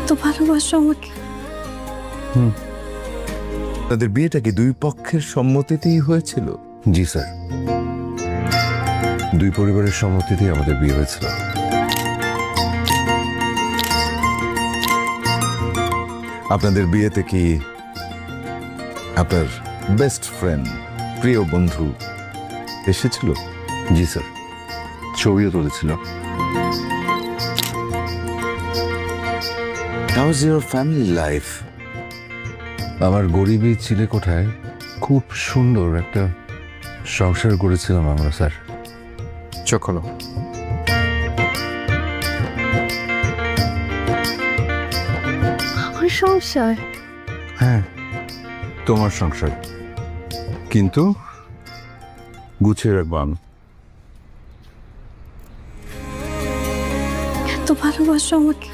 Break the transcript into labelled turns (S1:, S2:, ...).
S1: এত ভালোবাসো আমাকে।
S2: তাদের বিয়েটা কি দুই পক্ষের সম্মতিতেই হয়েছিল?
S3: জি স্যার, দুই পরিবারের সম্মতিতেই আমাদের বিয়ে হয়েছিল।
S2: আপনাদের বিয়েতে কি আপনার বেস্ট ফ্রেন্ড, প্রিয় বন্ধু এসেছিল?
S3: জি স্যার, ছবিও তুলেছিল।
S2: How was your family life?
S3: আমার গরিবী চিলেকোঠায় খুব সুন্দর একটা সংসার করেছিলাম আমরা স্যার।
S2: চোখ হলো।
S1: আমার সংসার?
S3: হ্যাঁ, তোমার সংসার, কিন্তু গুছিয়ে রাখবো আমি।
S1: এত ভালোবাসো আমাকে।